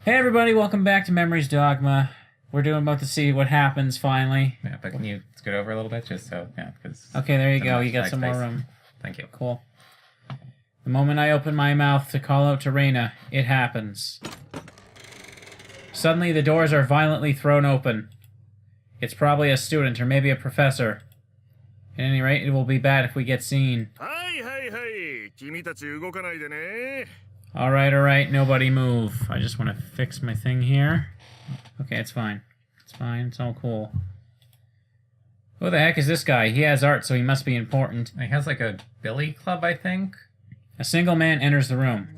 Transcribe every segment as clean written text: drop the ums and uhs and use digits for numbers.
Hey everybody, welcome back to Memories Dogma. We're about to see what happens finally. Yeah, but can you scoot over a little bit just so, yeah, because... Okay, there you go. You got some more room. Thank you. Cool. The moment I open my mouth to call out to Reina, it happens. Suddenly the doors are violently thrown open. It's probably a student or maybe a professor. At any rate, it will be bad if we get seen. Alright, nobody move. I just want to fix my thing here. Okay, it's fine. It's fine, it's all cool. Who the heck is this guy? He has art, so he must be important. He has like a billy club, I think? A single man enters the room.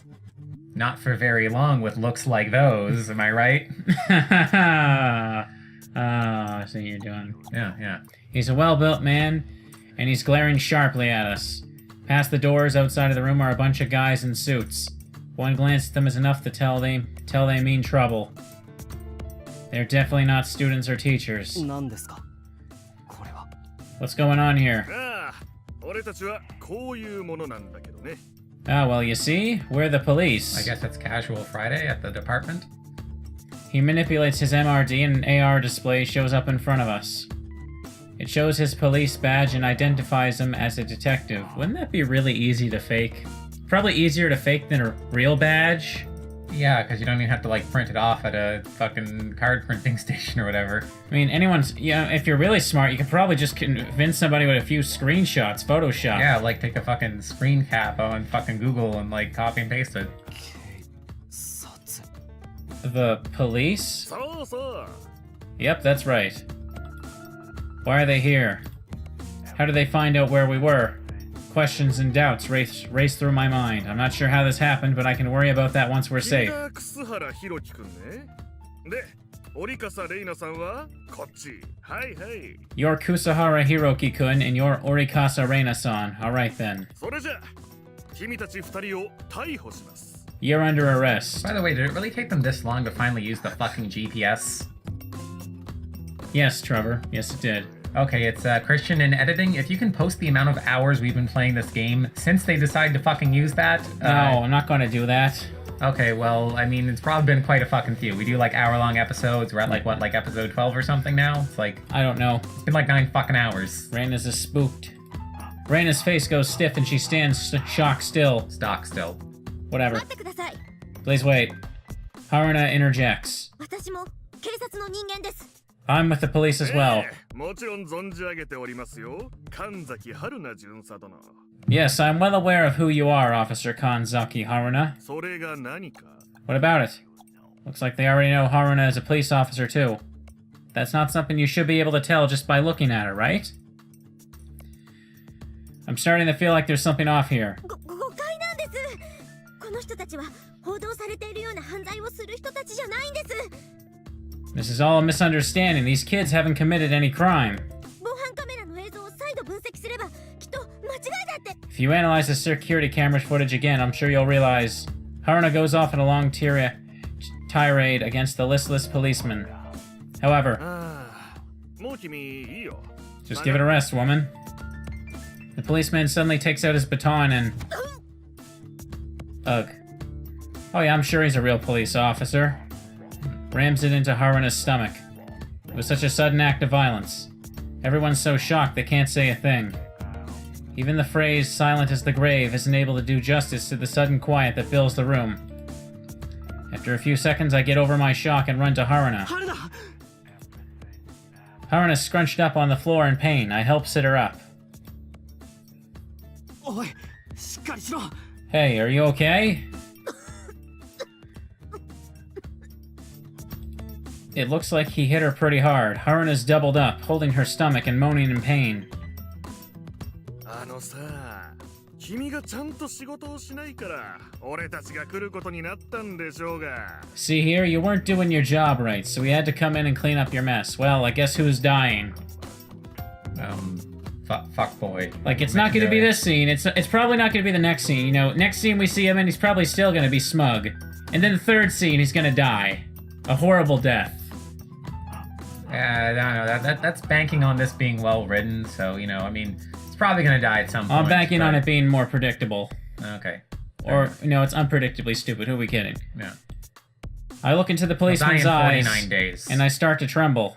Not for very long with looks like those, am I right? I see what you're doing. Yeah. He's a well-built man, and he's glaring sharply at us. Past the doors outside of the room are a bunch of guys in suits. One glance at them is enough to tell they mean trouble. They're definitely not students or teachers. What's going on here? Well, you see, we're the police. I guess it's Casual Friday at the department. He manipulates his MRD and an AR display shows up in front of us. It shows his police badge and identifies him as a detective. Wouldn't that be really easy to fake? Probably easier to fake than a real badge. Yeah, because you don't even have to, like, print it off at a fucking card printing station or whatever. I mean, if you're really smart, you could probably just convince somebody with a few screenshots, Photoshop. Yeah, like, take a fucking screen cap on fucking Google and, like, copy and paste it. The police? Yep, that's right. Why are they here? How did they find out where we were? Questions and doubts race through my mind. I'm not sure how this happened, but I can worry about that once we're safe. You're Kusahara Hiroki-kun, and you're Orikasa Reina-san. Alright then. You're under arrest. By the way, did it really take them this long to finally use the fucking GPS? Yes, Trevor. Yes, it did. Okay, it's Christian in editing. If you can post the amount of hours we've been playing this game since they decided to fucking use that. No, I'm not gonna do that. Okay, well, I mean, it's probably been quite a fucking few. We do like hour-long episodes. We're at like, what, like episode 12 or something now? It's like... I don't know. It's been like 9 fucking hours. Reina's is spooked. Reina's face goes stiff and she stands shocked still. Stock still. Whatever. Please wait. Haruna interjects. I'm with the police as well. Yes, I'm well aware of who you are, Officer Kanzaki Haruna. What about it? Looks like they already know Haruna is a police officer too. That's not something you should be able to tell just by looking at her, right? I'm starting to feel like there's something off here. This is all a misunderstanding. These kids haven't committed any crime. If you analyze the security camera footage again, I'm sure you'll realize Haruna goes off in a long tirade against the listless policeman. However, just give it a rest, woman. The policeman suddenly takes out his baton and... Ugh. Oh yeah, I'm sure he's a real police officer. Rams it into Haruna's stomach. It was such a sudden act of violence. Everyone's so shocked they can't say a thing. Even the phrase, silent as the grave, isn't able to do justice to the sudden quiet that fills the room. After a few seconds, I get over my shock and run to Haruna. Haruna's scrunched up on the floor in pain. I help sit her up. Hey, are you okay? It looks like he hit her pretty hard. Haruna's doubled up, holding her stomach and moaning in pain. See here, you weren't doing your job right, so we had to come in and clean up your mess. Well, I guess who's dying? Fuck boy. Like, it's not gonna be this scene. It's probably not gonna be the next scene. You know, next scene we see him and he's probably still gonna be smug. And then the third scene, he's gonna die. A horrible death. Yeah, I don't know. That's banking on this being well written, so, you know, I mean, it's probably gonna die at some point. I'm banking on it being more predictable. Okay. Or, you know, it's unpredictably stupid. Who are we kidding? Yeah. I look into the He'll die policeman's in eyes, 49 days. and I start to tremble.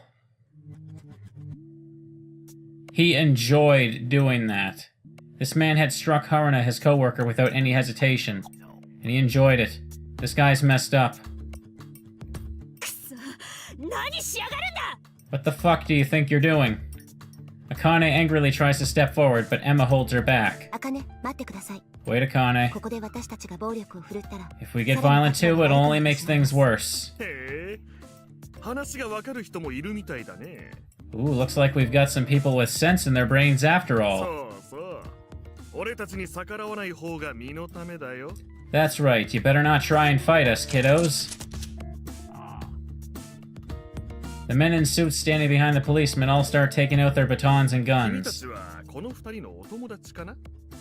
He enjoyed doing that. This man had struck Haruna, his co-worker, without any hesitation. And he enjoyed it. This guy's messed up. What the fuck do you think you're doing? Akane angrily tries to step forward, but Emma holds her back. Wait, Akane. If we get violent too, it only makes things worse. Ooh, looks like we've got some people with sense in their brains after all. That's right, you better not try and fight us, kiddos. The men in suits standing behind the policemen all start taking out their batons and guns.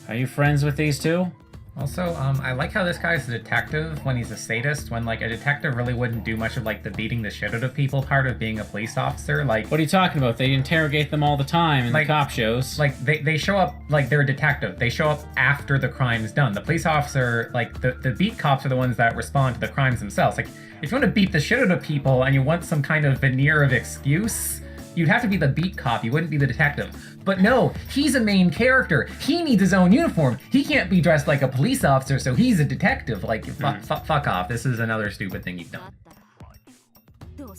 Are you friends with these two? Also, I like how this guy's a detective when he's a sadist, when, like, a detective really wouldn't do much of, like, the beating the shit out of people part of being a police officer. Like, what are you talking about? They interrogate them all the time in the cop shows. Like, they show up, like, they're a detective. They show up after the crime's done. The police officer, like, the beat cops are the ones that respond to the crimes themselves. Like, if you want to beat the shit out of people and you want some kind of veneer of excuse, you'd have to be the beat cop. You wouldn't be the detective. But no, he's a main character. He needs his own uniform. He can't be dressed like a police officer, so he's a detective. Like, fuck off. This is another stupid thing you've done.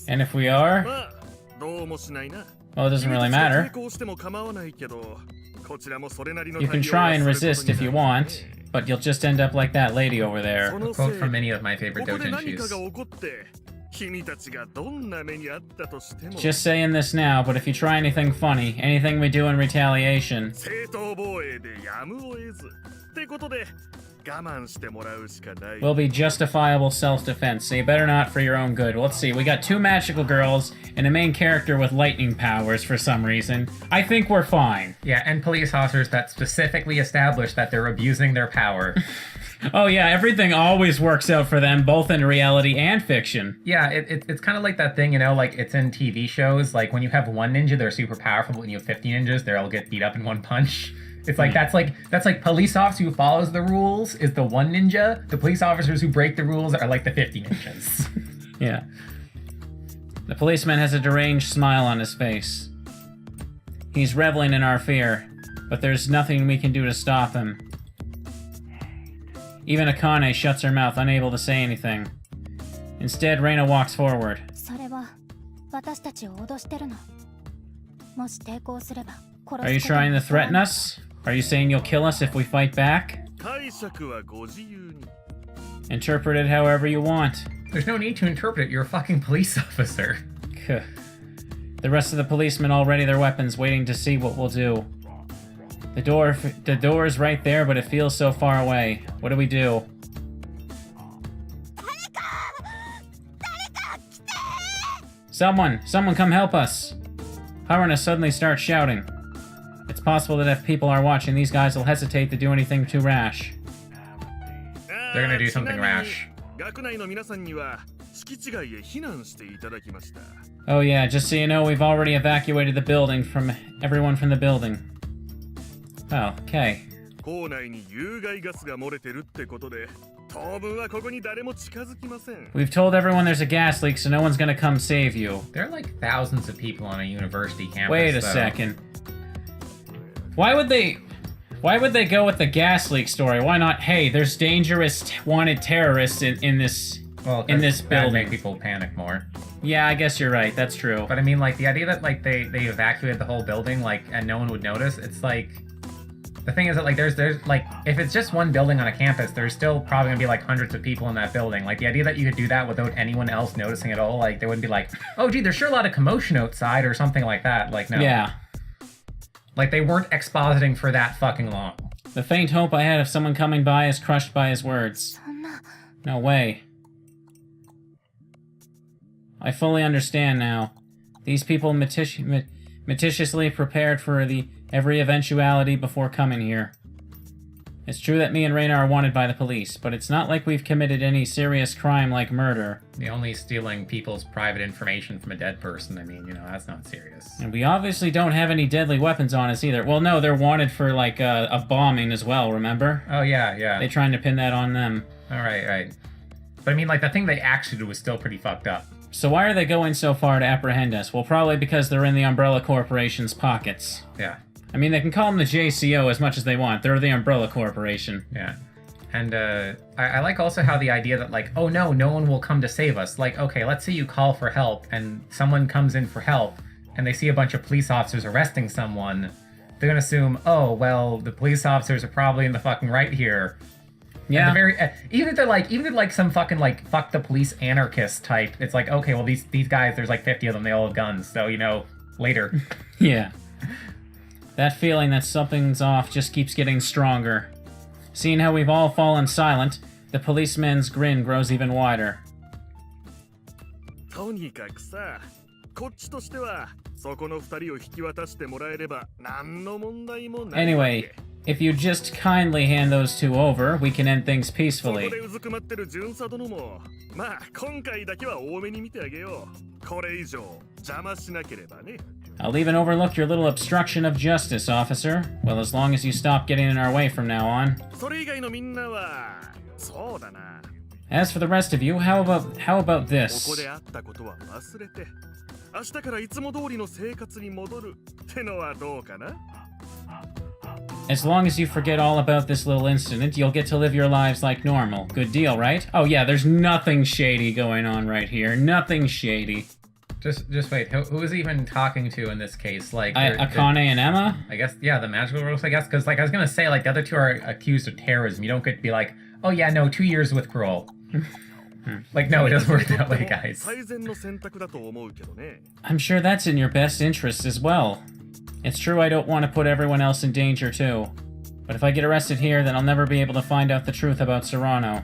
And if we are? Well, it doesn't really matter. You can try and resist if you want, but you'll just end up like that lady over there. A quote from many of my favorite doujinshis. Just saying this now, but if you try anything funny, anything we do in retaliation, will be justifiable self-defense, so you better not for your own good. Well, let's see, we got two magical girls and a main character with lightning powers for some reason. I think we're fine. Yeah, and police officers that specifically establish that they're abusing their power. Oh yeah, everything always works out for them, both in reality and fiction. Yeah, it's kind of like that thing, you know, like it's in TV shows, like when you have one ninja, they're super powerful, but when you have 50 ninjas, they'll get beat up in one punch. It's like, that's like police officer who follows the rules is the one ninja, the police officers who break the rules are like the 50 ninjas. Yeah. The policeman has a deranged smile on his face. He's reveling in our fear, but there's nothing we can do to stop him. Even Akane shuts her mouth, unable to say anything. Instead, Reina walks forward. Are you trying to threaten us? Are you saying you'll kill us if we fight back? Interpret it however you want. There's no need to interpret it, you're a fucking police officer. The rest of the policemen all ready their weapons, waiting to see what we'll do. The door is right there, but it feels so far away. What do we do? Someone come help us! Haruna suddenly starts shouting. It's possible that if people are watching, these guys will hesitate to do anything too rash. They're gonna do something rash. Oh yeah, just so you know, we've already evacuated the building from everyone from the building. Oh, okay. We've told everyone there's a gas leak, so no one's gonna come save you. There are like thousands of people on a university campus. Wait a second. Why would they go with the gas leak story? Why not, hey, there's dangerous wanted terrorists in this building. Make people panic more. Yeah, I guess you're right. That's true. But I mean, like, the idea that, like, they evacuated the whole building, like, and no one would notice, it's like... The thing is that, like, there's like, if it's just one building on a campus, there's still probably gonna be, like, hundreds of people in that building. Like, the idea that you could do that without anyone else noticing at all, like, they wouldn't be like, oh, gee, there's sure a lot of commotion outside or something like that. Like, no. Yeah. Like, they weren't expositing for that fucking long. The faint hope I had of someone coming by is crushed by his words. No way. I fully understand now. These people meticulously prepared for every eventuality before coming here. It's true that me and Reina are wanted by the police, but it's not like we've committed any serious crime like murder. The only stealing people's private information from a dead person, I mean, you know, that's not serious. And we obviously don't have any deadly weapons on us either. Well, no, they're wanted for, like, a bombing as well, remember? Oh, yeah, yeah. They're trying to pin that on them. All right, right. But I mean, like, the thing they actually did was still pretty fucked up. So why are they going so far to apprehend us? Well, probably because they're in the Umbrella Corporation's pockets. Yeah. I mean, they can call them the JCO as much as they want. They're the Umbrella Corporation. Yeah. And I like also how the idea that, like, oh no, no one will come to save us. Like, okay, let's say you call for help and someone comes in for help and they see a bunch of police officers arresting someone. They're gonna assume, oh, well, the police officers are probably in the fucking right here. Yeah. At the very, even if they're like some fucking like fuck the police anarchist type, it's like, okay, well these guys, there's like 50 of them, they all have guns, so you know, later. Yeah. That feeling that something's off just keeps getting stronger. Seeing how we've all fallen silent, the policeman's grin grows even wider. とにかくさ、こっちとしてはそこの二人を引き渡してもらえれば何の問題もない。 Anyway, if you just kindly hand those two over, we can end things そこ peacefully. でうずくまってる巡査殿も、まあ今回だけは多めに見てあげよう。これ以上邪魔しなければね。 I'll even overlook your little obstruction of justice, officer. Well, as long as you stop getting in our way from now on. それ以外のみんなはそうだな。 As for the rest of you, how about ここ this? であったことは忘れて、明日からいつも通りの生活に戻るってのはどうかな？ As long as you forget all about this little incident, you'll get to live your lives like normal. Good deal, right? Oh yeah, there's nothing shady going on right here. Nothing shady. Just wait. Who is he even talking to in this case? Like Akane and Emma? I guess, yeah, the magical girls. I guess, because like I was gonna say, like the other two are accused of terrorism. You don't get to be like, oh yeah, no, 2 years withdrawal. Like, no, it doesn't work that way, guys. 最善の選択だと思うけどね。 I'm sure that's in your best interest as well. It's true I don't want to put everyone else in danger too. But if I get arrested here, then I'll never be able to find out the truth about Serrano.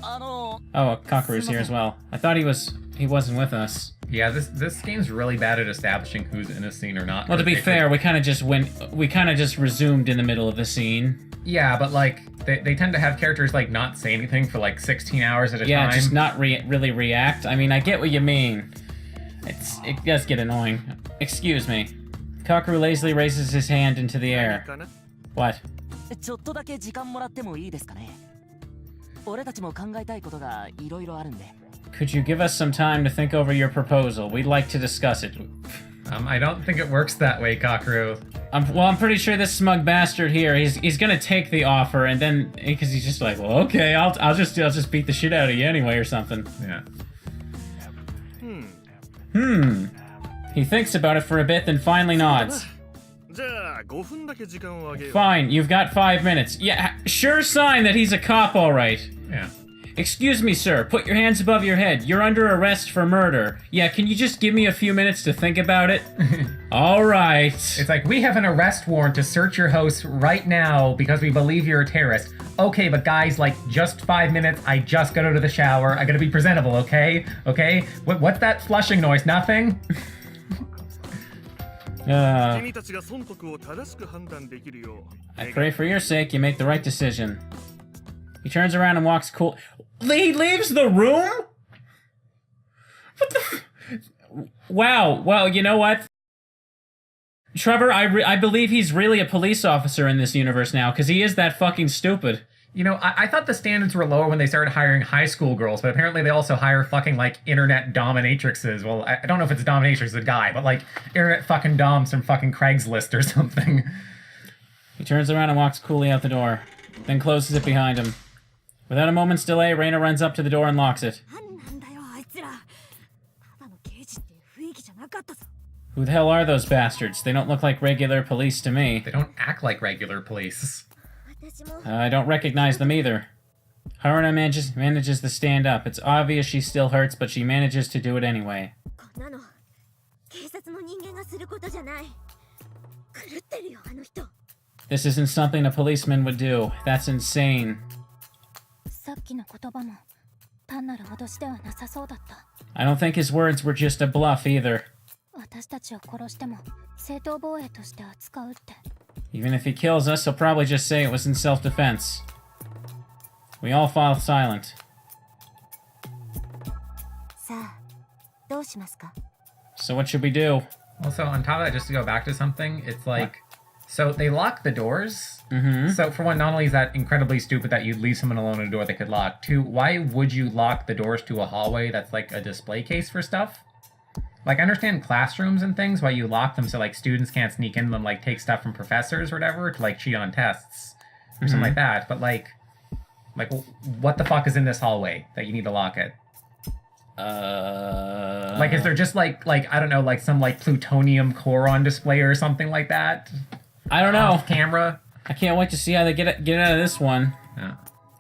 Oh, Kakeru's here as well. I thought he wasn't with us. Yeah, this game's really bad at establishing who's in a scene or not. Well, to be fair, we kind of just resumed in the middle of the scene. Yeah, but like they tend to have characters like not say anything for like 16 hours at a time. Yeah, just not really react. I mean, I get what you mean. It does get annoying. Excuse me. Kakeru lazily raises his hand into the air. What? ちょっとだけ時間もらってもいいですかね。俺たちも考えたいことがいろいろあるんで。 Could you give us some time to think over your proposal? We'd like to discuss it. I don't think it works that way, Kakeru. I'm pretty sure this smug bastard here, he's gonna take the offer and then because he's just like, well, okay, I'll just beat the shit out of you anyway or something. Yeah. He thinks about it for a bit, then finally nods. じゃあ5分だけ時間をあげよう。 Fine, you've got 5 minutes. Yeah, sure sign that he's a cop, all right. Yeah. Excuse me, sir. Put your hands above your head. You're under arrest for murder. Yeah, can you just give me a few minutes to think about it? All right. It's like, we have an arrest warrant to search your house right now because we believe you're a terrorist. Okay, but guys, like, just 5 minutes. I just got out of the shower. I gotta be presentable, okay? Okay? What's that flushing noise? Nothing?君たちが損得を正しく判断できるよう。 I pray for your sake you make the right decision. He turns around and walks cool. He leaves the room? What the? Wow. Well, you know what? Trevor, I believe he's really a police officer in this universe now, because he is that fucking stupid. You know, I thought the standards were lower when they started hiring high school girls, but apparently they also hire fucking, like, internet dominatrixes. Well, I don't know if it's a dominatrix a guy, but, like, internet fucking doms from fucking Craigslist or something. He turns around and walks coolly out the door, then closes it behind him. Without a moment's delay, Reina runs up to the door and locks it. Who the hell are those bastards? They don't look like regular police to me. They don't act like regular police. I don't recognize them either. Haruna manages to stand up. It's obvious she still hurts, but she manages to do it anyway. This isn't something a policeman would do. That's insane. I don't think his words were just a bluff either. Even if he kills us, he'll probably just say it was in self-defense. We all fall silent. So what should we do? Also, on top of that, just to go back to something, it's like, So they lock the doors. Mm-hmm. So for one, not only is that incredibly stupid that you'd leave someone alone at a door they could lock. Two, why would you lock the doors to a hallway that's like a display case for stuff? Like, I understand classrooms and things, why you lock them so like students can't sneak in and like take stuff from professors or whatever to like cheat on tests or something like that. But like what the fuck is in this hallway that you need to lock it? Like, is there just like I don't know, like some like plutonium core on display or something like that? I don't know. Off camera. I can't wait to see how they get out of this one. Yeah.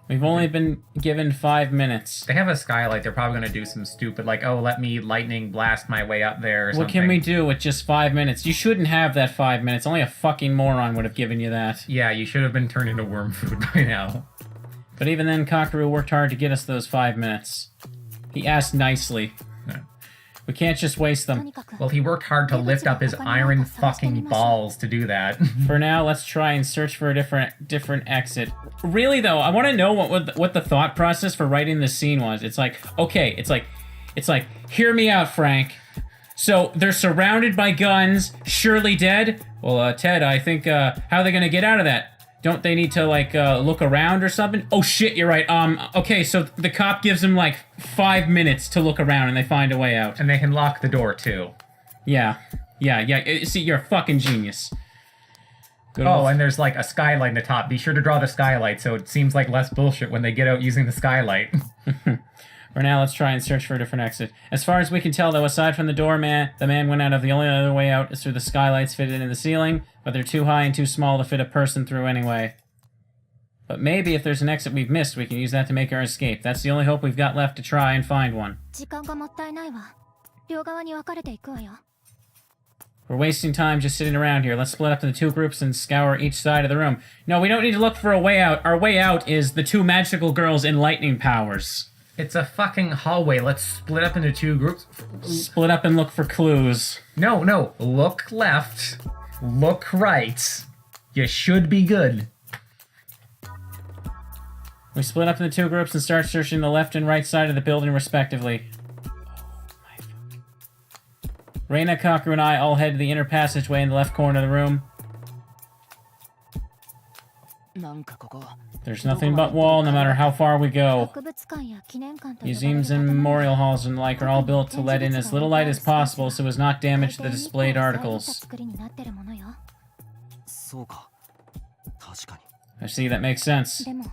We've only been given 5 minutes. They have a skylight. They're probably gonna do some stupid like, oh, let me lightning blast my way up there or something. What can we do with just 5 minutes? You shouldn't have that 5 minutes. Only a fucking moron would have given you that. Yeah, you should have been turned into worm food by now. But even then, Kakaru worked hard to get us those 5 minutes. He asked nicely. Yeah. We can't just waste them. Well, he worked hard to lift up his iron fucking balls to do that. For now, let's try and search for a different exit. Really though, I want to know what the thought process for writing this scene was. It's like, okay, it's like, hear me out, Frank. So they're surrounded by guns, surely dead. Well, Ted, I think how are they gonna get out of that? Don't they need to like look around or something? Oh shit, you're right. Okay, so the cop gives them like 5 minutes to look around and they find a way out. And they can lock the door too. Yeah. See, you're a fucking genius. Good Oh, old- and there's like a skylight in the top. Be sure to draw the skylight so it seems like less bullshit when they get out using the skylight. For now, let's try and search for a different exit. As far as we can tell, though, aside from the doorman, the man went out of the only other way out is through the skylights fitted in the ceiling, but they're too high and too small to fit a person through anyway. But maybe if there's an exit we've missed, we can use that to make our escape. That's the only hope we've got left to try and find one. 時間がもったいないわ。両側に分かれていくわよ。 We're wasting time just sitting around here. Let's split up into 2 groups and scour each side of the room. No, we don't need to look for a way out. Our way out is the 2 magical girls in lightning powers. It's a fucking hallway. Let's split up into 2 groups. Split up and look for clues. No. Look left. Look right. You should be good. We split up into 2 groups and start searching the left and right side of the building respectively. Reina, Kakaru, and I all head to the inner passageway in the left corner of the room. なんかここ There's nothing but wall no matter how far we go. 博物館や記念館と呼ばれる Museums and memorial halls and the like are all built to let in as little light as possible so as not damage the displayed 大体 articles. 作りになってるものよ。そうか確かに I see, that makes sense. でも、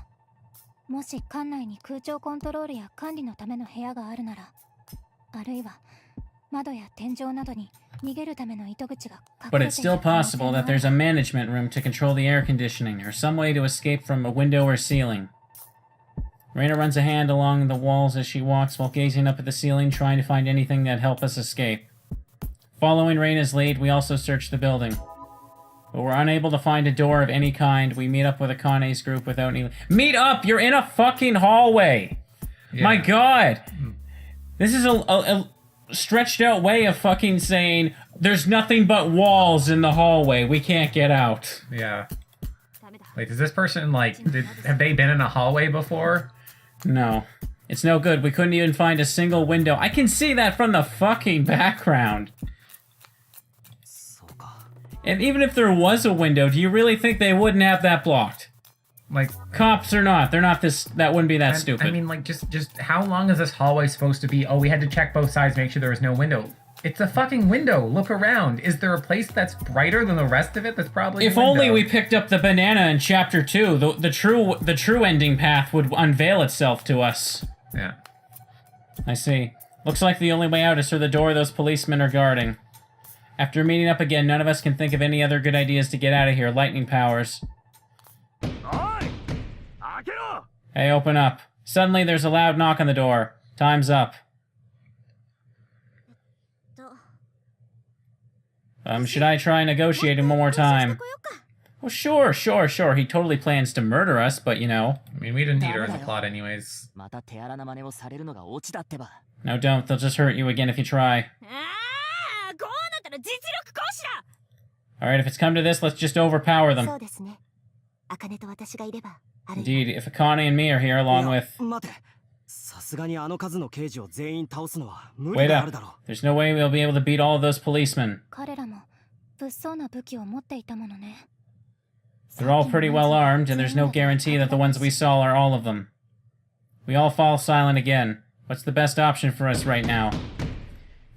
もし館内に空調コントロールや管理のための部屋があるなら、あるいは窓や天井などに逃げるための糸口が隠 But れ it's ている still 可能性 possible もあ that る there's a management room to control the air conditioning, or some way to escape from a window or ceiling. Reina runs a hand along the walls as she walks while gazing up at the ceiling, trying to find anything that'd help us escape. Following Reina's lead, we also search the building. But we're unable to find a door of any kind. We meet up with Akane's group without any... Meet up! You're in a fucking hallway! Yeah. My god! This is a stretched out way of fucking saying there's nothing but walls in the hallway. We can't get out. Yeah. Like, does this person, like, have they been in a hallway before? No. It's no good. We couldn't even find a single window. I can see that from the fucking background. そうか And even if there was a window, do you really think they wouldn't have that blocked? Like, Cops or not, they're not this... That wouldn't be that stupid. I mean, like, just how long is this hallway supposed to be? Oh, we had to check both sides, make sure there was no window. It's a fucking window. Look around. Is there a place that's brighter than the rest of it? That's probably If a window. only we picked up the banana in Chapter 2, the true ending path would unveil itself to us. Yeah. I see. Looks like the only way out is through the door those policemen are guarding. After meeting up again, none of us can think of any other good ideas to get out of here. Lightning powers. おい開けろ Hey, open up. Suddenly, there's a loud knock on the door. Time's up. Should I try negotiating one more time? Well, sure. He totally plans to murder us, but you know. I mean, we didn't need her in the plot anyways. また手荒な真似をされるのがオチだってば No, don't. They'll just hurt you again if you try. ああ、こうなったら実力行使だ。 Alright, if it's come to this, let's just overpower そ them. うですね。茜と私がいれば、あるいは Indeed, if Akane and me are here along with... 待てさすがにあの数の刑事を全員倒すのは無 Wait 理があ up. るだろう There's no way we'll be able to beat all of those policemen. 彼らも物騒な武器を持っていたものね。They're all pretty well armed, and there's no guarantee that the ones we saw are all of them. We all fall silent again. What's the best option for us right now?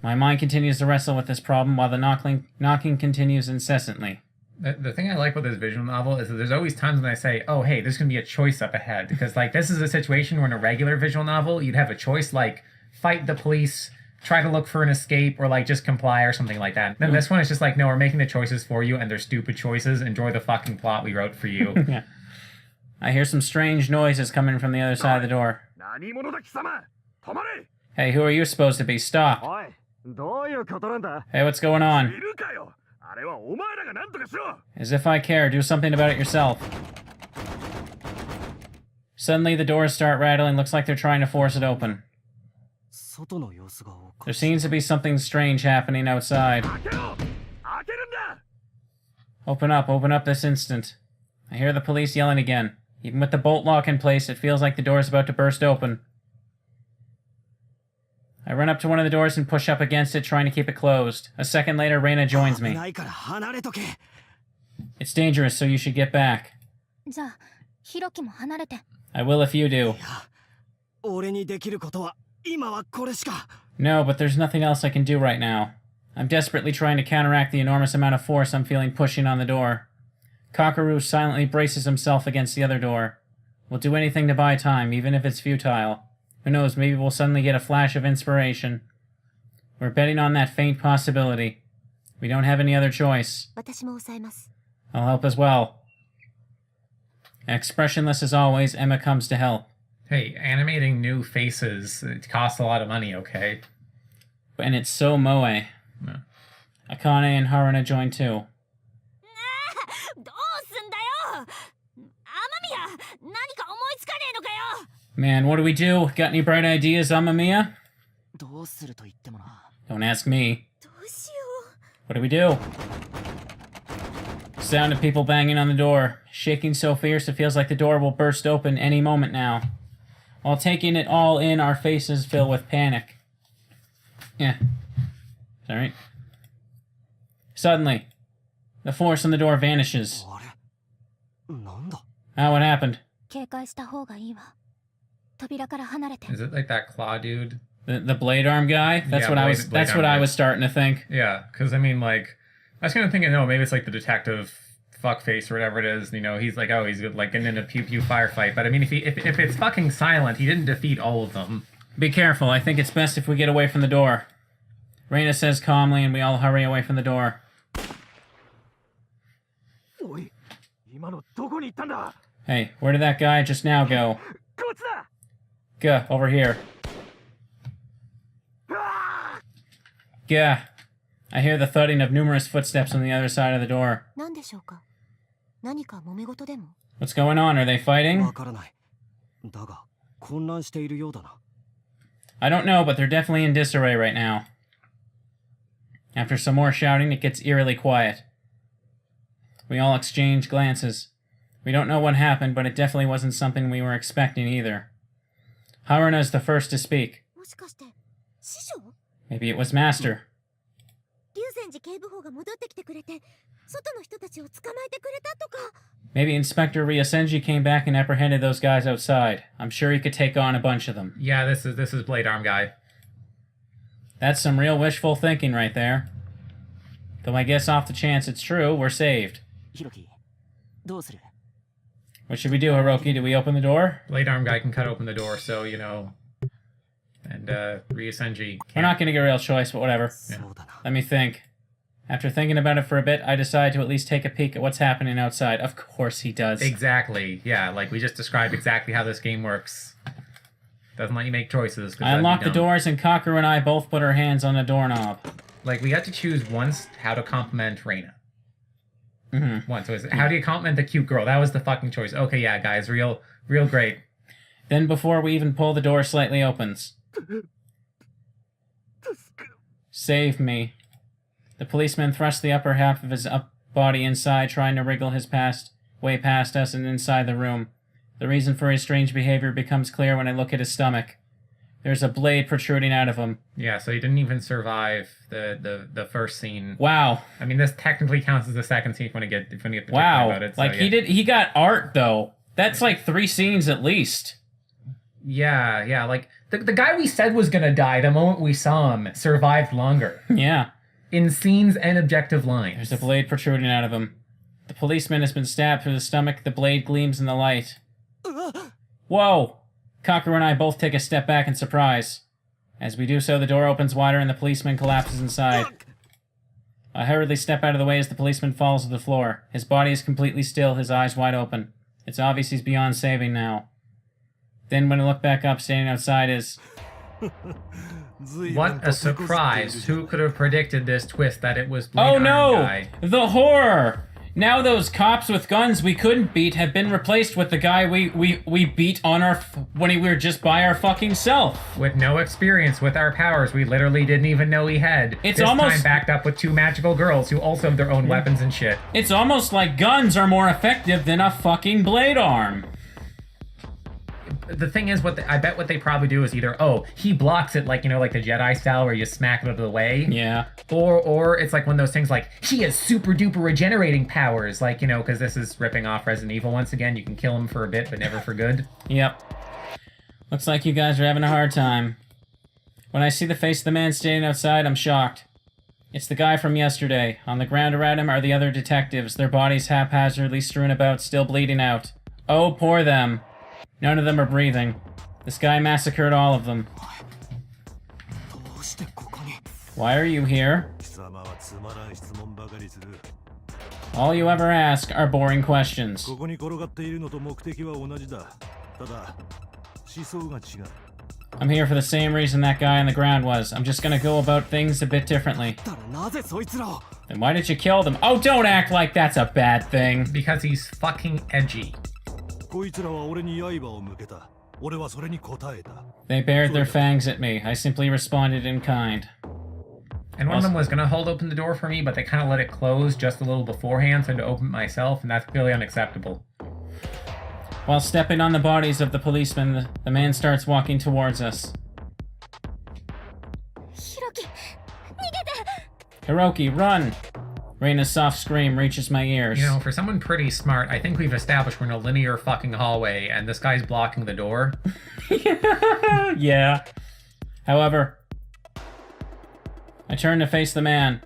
My mind continues to wrestle with this problem while the knocking continues incessantly. The thing I like about this visual novel is that there's always times when I say, oh, hey, there's going to be a choice up ahead. Because, like, this is a situation where in a regular visual novel, you'd have a choice like fight the police, try to look for an escape, or, like, just comply or something like that. Then this one is just like, no, we're making the choices for you, and they're stupid choices. Enjoy the fucking plot we wrote for you. Yeah. I hear some strange noises coming from the other side of the door. 何者だ貴様止まれ Hey, who are you supposed to be? Stop! おいどういうことなんだ Hey, what's going い on? るかよあれはお前らが何とかしろ As if I care, do something about it yourself. Suddenly, the doors start rattling. Looks like they're trying to force it open. 外の様子がおか There しい seems to be something strange happening outside. 開けろ開けるんだ Open up this instant. I hear the police yelling again. Even with the bolt lock in place, it feels like the door is about to burst open. I run up to one of the doors and push up against it, trying to keep it closed. A second later, Reina joins 危 me. ないから離れとけ It's dangerous, so you should get back. じゃあヒロキも離れて I will if you do. 俺にできることは今はこれしか No, but there's nothing else I can do right now. I'm desperately trying to counteract the enormous amount of force I'm feeling pushing on the door. Kakaru silently braces himself against the other door. We'll do anything to buy time, even if it's futile. Who knows, maybe we'll suddenly get a flash of inspiration. We're betting on that faint possibility. We don't have any other choice. 私も抑えます I'll help as well. Expressionless as always, Emma comes to help. Hey, animating new faces, it costs a lot of money, okay? And it's so moe. Yeah. Akane and Haruna join too. どうすんだよ雨宮何か思いつかねえのかよ Man, what do we do? Got any bright ideas, Amamiya? どうすると言ってもな Don't ask me. どうしよ What do we do? Sound of people banging on the door. Shaking so fierce it feels like the door will burst open any moment now. While taking it all in, our faces fill with panic. Yeah. Sorry. Suddenly, the force on the door vanishes. あれなんだ Ah, what happened? 警戒した方がいいわ扉から離れて Is it like that claw dude? The blade arm guy? That's Yeah, what I blade- was. blade That's arm what I guy. was starting to think. Yeah, because I mean, like, I was kind of thinking, no, maybe it's like the detective fuckface or whatever it is. You know, he's like, oh, he's like getting in a pew pew firefight. But I mean, if it's fucking silent, he didn't defeat all of them. Be careful. I think it's best if we get away from the door. Reina says calmly, and we all hurry away from the door. おい今のどこに行ったんだ Hey, where did that guy just now go? こっちだ Gah, over here. あ Gah. I hear the thudding of numerous footsteps on the other side of the door. 何でしょうか何か揉め事でも What's going on? Are they わ fighting? からないだが混乱しているようだな I don't know, but they're definitely in disarray right now. After some more shouting, it gets eerily quiet. We all exchange glances. We don't know what happened, but it definitely wasn't something we were expecting either. Haruna is the first to speak. もしかして師匠 Maybe it was Master. 龍泉寺警部補が戻ってきてくれて外の人たちを捕まえてくれたとか Maybe Inspector Ryosenji came back and apprehended those guys outside. I'm sure he could take on a bunch of them. Yeah, this is Blade Arm guy. That's some real wishful thinking right there. Though I guess off the chance it's true, we're saved. ヒロキどうする What should we do, Hiroki? Do we open the door? Blade Arm guy can cut open the door, so you know. And Ryosenji We're can't. not going to get a real choice, but whatever. そうだな Let me think. After thinking about it for a bit, I decide to at least take a peek at what's happening outside. Of course he does. Exactly. Yeah, like we just described exactly how this game works. Doesn't let you make choices. 'cause I that'd be unlock the dumb. doors, and Kakeru and I both put our hands on the doorknob. Like we had to choose once how to compliment Reina. Mm-hmm. Once was how do you compliment the cute girl? That was the fucking choice. Okay, yeah, guys, real great. Then before we even pull, the door slightly opens. Save me. The policeman thrusts the upper half of his body inside, trying to wriggle his way past us and inside the room. The reason for his strange behavior becomes clear when I look at his stomach. There's a blade protruding out of him. Yeah, so he didn't even survive the first scene. Wow. I mean, this technically counts as the second scene if you want to get particular Wow. about it. So, Like, yeah. he got art, though. That's like 3 scenes at least. Yeah, like, the guy we said was gonna die the moment we saw him survived longer. Yeah. In scenes and objective lines. There's a blade protruding out of him. The policeman has been stabbed through the stomach. The blade gleams in the light. Whoa! Kakeru and I both take a step back in surprise. As we do so, the door opens wider and the policeman collapses inside. I hurriedly step out of the way as the policeman falls to the floor. His body is completely still, his eyes wide open. It's obvious he's beyond saving now. Then when I look back up, standing outside is... What a surprise. Who could have predicted this twist that it was Blade Oh Iron no! Guy? The horror! Now those cops with guns we couldn't beat have been replaced with the guy we beat on our... when we were just by our fucking self. With no experience with our powers we literally didn't even know he had. It's this almost- time backed up with 2 magical girls who also have their own weapons and shit. It's almost like guns are more effective than a fucking blade arm. The thing is, I bet what they probably do is either, oh, he blocks it like, you know, like the Jedi style where you smack it out of the way. Yeah. Or it's like one of those things like, he has super duper regenerating powers. Like, you know, because this is ripping off Resident Evil once again. You can kill him for a bit, but never for good. Yep. Looks like you guys are having a hard time. When I see the face of the man standing outside, I'm shocked. It's the guy from yesterday. On the ground around him are the other detectives, their bodies haphazardly strewn about, still bleeding out. Oh, poor them. None of them are breathing. This guy massacred all of them. Why are you here? All you ever ask are boring questions. I'm here for the same reason that guy on the ground was. I'm just gonna go about things a bit differently. Then why did you kill them? Oh, don't act like that's a bad thing. Because he's fucking edgy. They bared their fangs at me. I simply responded in kind. And one of them was going to hold open the door for me, but they kind of let it close just a little beforehand, so to open it myself, and that's clearly unacceptable. While stepping on the bodies of the policemen, the man starts walking towards us. Hiroki, run! Reina's soft scream reaches my ears. You know, for someone pretty smart, I think we've established we're in a linear fucking hallway, and this guy's blocking the door. Yeah. However, I turn to face the man.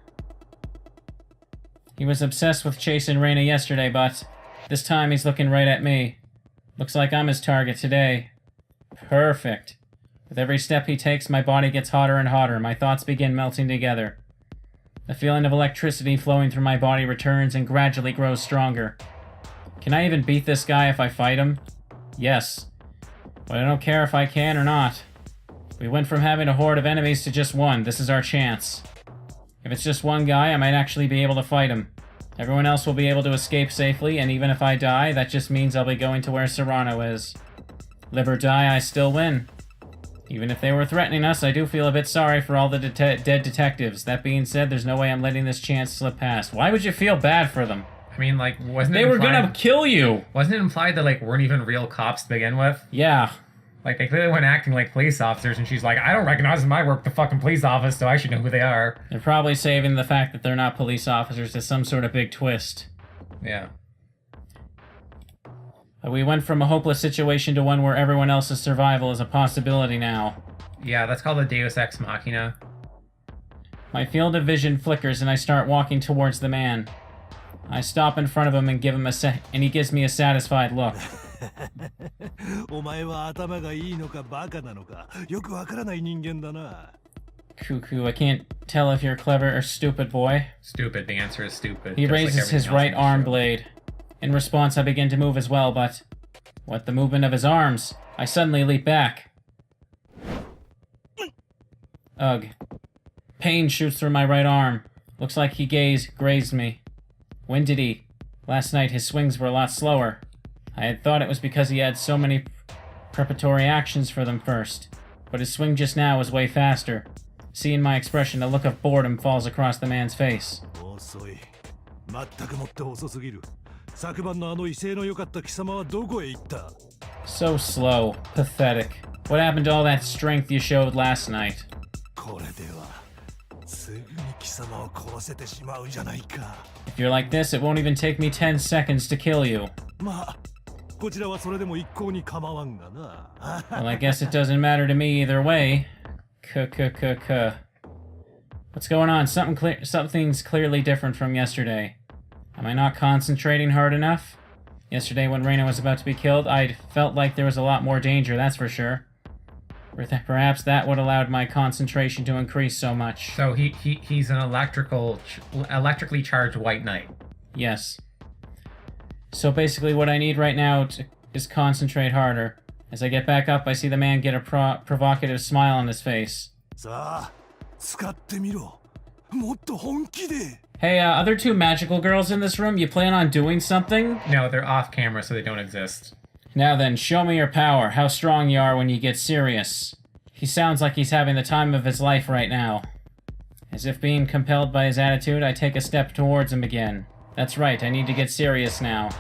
He was obsessed with chasing Reina yesterday, but this time he's looking right at me. Looks like I'm his target today. Perfect. With every step he takes, my body gets hotter and hotter. My thoughts begin melting together. The feeling of electricity flowing through my body returns and gradually grows stronger. Can I even beat this guy if I fight him? Yes. But I don't care if I can or not. We went from having a horde of enemies to just one. This is our chance. If it's just one guy, I might actually be able to fight him. Everyone else will be able to escape safely, and even if I die, that just means I'll be going to where Serrano is. Live or die, I still win. Even if they were threatening us, I do feel a bit sorry for all the dead detectives. That being said, there's no way I'm letting this chance slip past. Why would you feel bad for them? I mean, like, wasn't it They were implied, gonna kill you! Wasn't it implied that, like, weren't even real cops to begin with? Yeah. Like, they clearly weren't acting like police officers, and she's like, I don't recognize in my work the fucking police office, so I should know who they are. They're probably saving the fact that they're not police officers as some sort of big twist. Yeah. We went from a hopeless situation to one where everyone else's survival is a possibility now. Yeah, that's called a Deus Ex Machina. My field of vision flickers and I start walking towards the man. I stop in front of him and give him and he gives me a satisfied look. Cuckoo, I can't tell if you're clever or stupid, boy. Stupid, the answer is stupid. He just like raises his everything else right in the arm show. blade. In response, I begin to move as well, but... with the movement of his arms, I suddenly leap back. Ugh. Pain shoots through my right arm. Looks like he grazed me. When did he? Last night his swings were a lot slower. I had thought it was because he had so many preparatory actions for them first. But his swing just now was way faster. Seeing my expression, a look of boredom falls across the man's face. So slow. Pathetic. What happened to all that strength you showed last night? これではすぐに貴様を殺せてしまうじゃないか。 If you're like this, it won't even take me 10 seconds to kill you. まあこちらはそれでも一向に構わんがな。 Well, I guess it doesn't matter to me either way. What's going on? Something's clearly different from yesterday. Am I not concentrating hard enough? Yesterday when Reina was about to be killed, I felt like there was a lot more danger, that's for sure. Perhaps that would allowed my concentration to increase so much. So he's an electrically charged white knight. Yes. So basically what I need right now is concentrate harder. As I get back up, I see the man get a provocative smile on his face. さあ使ってみろ。もっと本気で。 Hey, other two magical girls in this room, you plan on doing something? No, they're off camera, so they don't exist. Now then, show me your power, how strong you are when you get serious. He sounds like he's having the time of his life right now. As if being compelled by his attitude, I take a step towards him again. That's right, I need to get serious now.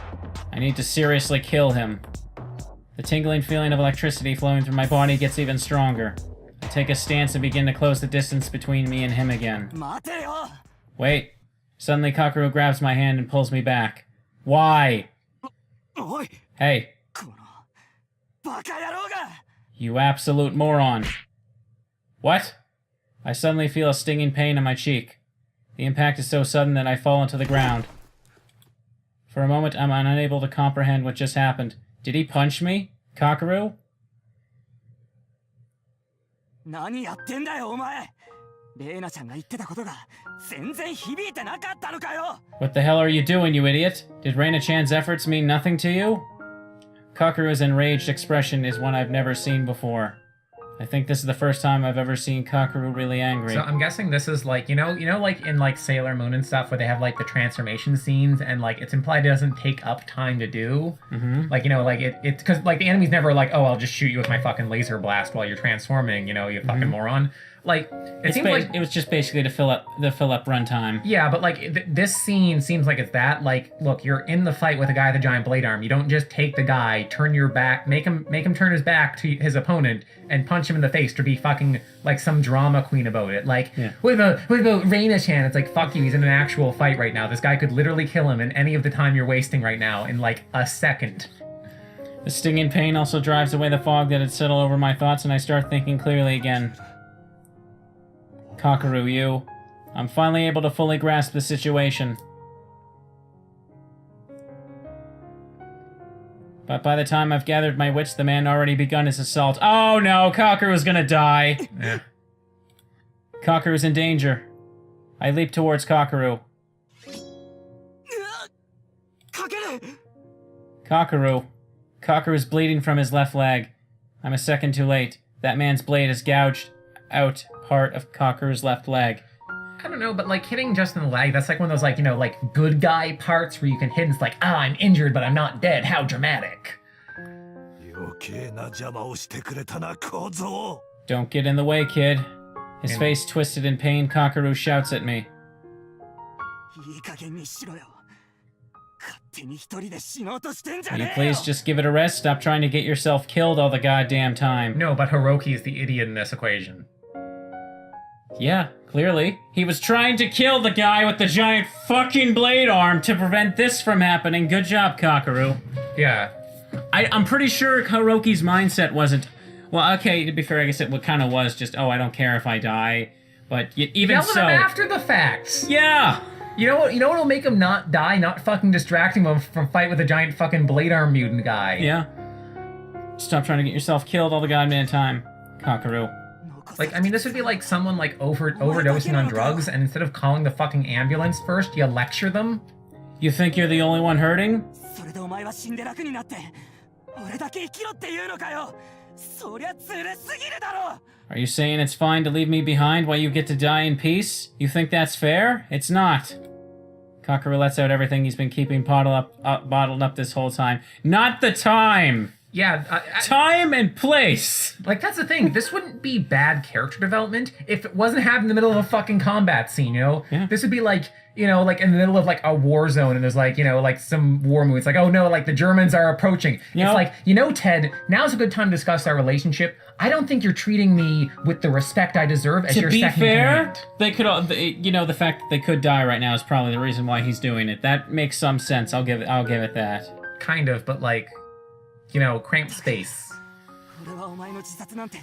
I need to seriously kill him. The tingling feeling of electricity flowing through my body gets even stronger. I take a stance and begin to close the distance between me and him again. 待てよ。 Wait. Suddenly Kakeru grabs my hand and pulls me back. Why? おい、 Hey, このバカ野郎が。 you absolute moron. What? I suddenly feel a stinging pain in my cheek. The impact is so sudden that I fall into the ground. For a moment, I'm unable to comprehend what just happened. Did he punch me? Kakeru? 何やってんだよお前。レイナちゃんが言ってたことが全然響いてなかったのかよ。 What the hell are you doing, you idiot? Did Reina-chan's efforts mean nothing to you? Kakeru's enraged expression is one I've never seen before. I think this is the first time I've ever seen Kakeru really angry. So I'm guessing this is like, you know, like in like Sailor Moon and stuff where they have like the transformation scenes and like it's implied it doesn't take up time to do. Mm-hmm. Like, you know, like it's because like the enemy's never like, oh, I'll just shoot you with my fucking laser blast while you're transforming, you know, you fucking moron. Like it seems like it was just basically to fill up runtime. Yeah, but like this scene seems like it's that. Like, look, you're in the fight with a guy with a giant blade arm. You don't just take the guy, turn your back, make him turn his back to his opponent and punch him in the face to be fucking like some drama queen about it. Like, what about Reina-chan? It's like, fuck you, he's in an actual fight right now. This guy could literally kill him in any of the time you're wasting right now in like a second. The stinging pain also drives away the fog that had settled over my thoughts, and I start thinking clearly again. Kakeru, you. I'm finally able to fully grasp the situation. But by the time I've gathered my wits, the man already begun his assault. Oh no, Kakeru's gonna die! Yeah. Kakeru's in danger. I leap towards Kakeru. かける。 Kakeru. Kakeru's bleeding from his left leg. I'm a second too late. That man's blade has gouged out part of Kakeru's left leg. I don't know, but like hitting just in the leg, that's like one of those like, you know, like good guy parts where you can hit and it's like, ah, I'm injured, but I'm not dead. How dramatic. 余計な邪魔をしてくれたな小僧。 Don't get in the way, kid. His face twisted in pain, Kakeru shouts at me. いい加減にしろよ。勝手に一人で死のうとしてんじゃ Will you ねえよ。 please just give it a rest? Stop trying to get yourself killed all the goddamn time. No, but Hiroki is the idiot in this equation. Yeah, clearly. He was trying to kill the guy with the giant fucking blade arm to prevent this from happening. Good job, Kakeru. Yeah. I'm pretty sure Hiroki's mindset wasn't... Well, okay, to be fair, I guess it kind of was just, oh, I don't care if I die. But even Yell so... at him after the fact. Yeah! You know what'll make him not die? Not fucking distracting him from fight with a giant fucking blade arm mutant guy. Yeah. Stop trying to get yourself killed all the goddamn time, Kakeru. Like, I mean, this would be like someone like overdosing on drugs, and instead of calling the fucking ambulance first, you lecture them. You think you're the only one hurting? それでお前は死んで楽になって、俺だけ生きろって言うのかよ。そりゃずるすぎるだろ。 Are you saying it's fine to leave me behind while you get to die in peace? You think that's fair? It's not. Kakeru lets out everything he's been keeping bottled up this whole time. Not the time! Yeah, Time and place. like that's the thing. This wouldn't be bad character development if it wasn't happening in the middle of a fucking combat scene, you know? Yeah. This would be like, you know, like in the middle of like a war zone and there's like, you know, like some war movie. It's like, oh no, like the Germans are approaching. You know- It's like, you know, Ted, now's a good time to discuss our relationship. I don't think you're treating me with the respect I deserve as To your be second fair, command. they could all, you know, the fact that they could die right now is probably the reason why he's doing it. That makes some sense. I'll give it that. Kind of, but like, you know, cramped space. 俺はお前の自殺なんて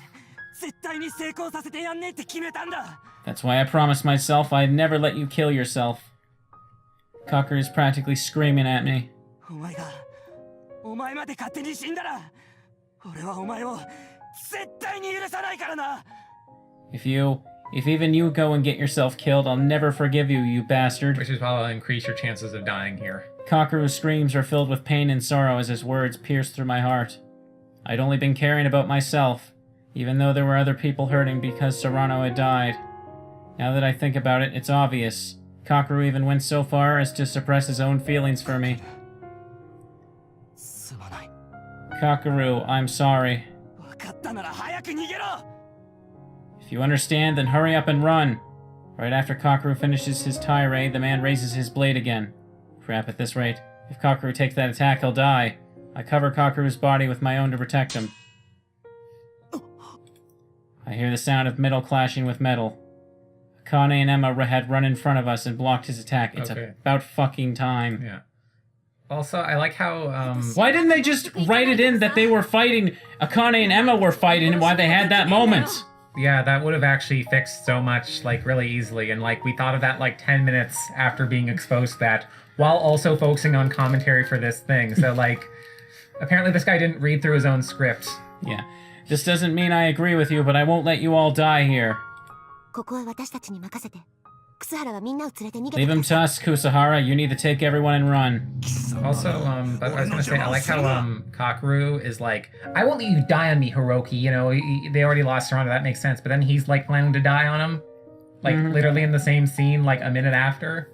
絶対に成功させてやんねえって決めたんだ。 That's why I promised myself I'd never let you kill yourself. Cocker is practically screaming at me. お前がお前まで勝手に死んだら俺はお前を絶対に許さないからな。 If even you go and get yourself killed, I'll never forgive you, you bastard. Which is why I'll increase your chances of dying here. Cockeroo's screams are filled with pain and sorrow as his words pierce through my heart. I'd only been caring about myself, even though there were other people hurting because Serrano had died. Now that I think about it, it's obvious. Cockeroo even went so far as to suppress his own feelings for me. すまない。 Cockeroo, I'm sorry. 分かったなら早く逃げろ。 If you understand, then hurry up and run. Right after Cockeroo finishes his tirade, the man raises his blade again. Crap, at this rate. If Cockeroo takes that attack, he'll die. I cover Cockeroo's body with my own to protect him. I hear the sound of metal clashing with metal. Akane and Emma had run in front of us and blocked his attack. It's Okay. about fucking time. Yeah. Also, I like how, Why didn't they just write it in that they were fighting, Akane and Emma were fighting, and why they had that moment? yeah, that would have actually fixed so much, like, really easily. And, like, we thought of that, like, 10 minutes after being exposed to that, while also focusing on commentary for this thing. So, like, apparently this guy didn't read through his own script. Yeah. This doesn't mean I agree with you, but I won't let you all die here. ここは私たちに任せて。楠原はみんなを連れて逃げて Leave く him ださい to us, Kusahara. You need to take everyone and run. Also, but I was gonna say, I like how, Cockeroo is like, I won't let you die on me, Hiroki. You know, they already lost Serrano, that makes sense. But then he's, like, planning to die on him. Like, literally in the same scene, like, a minute after.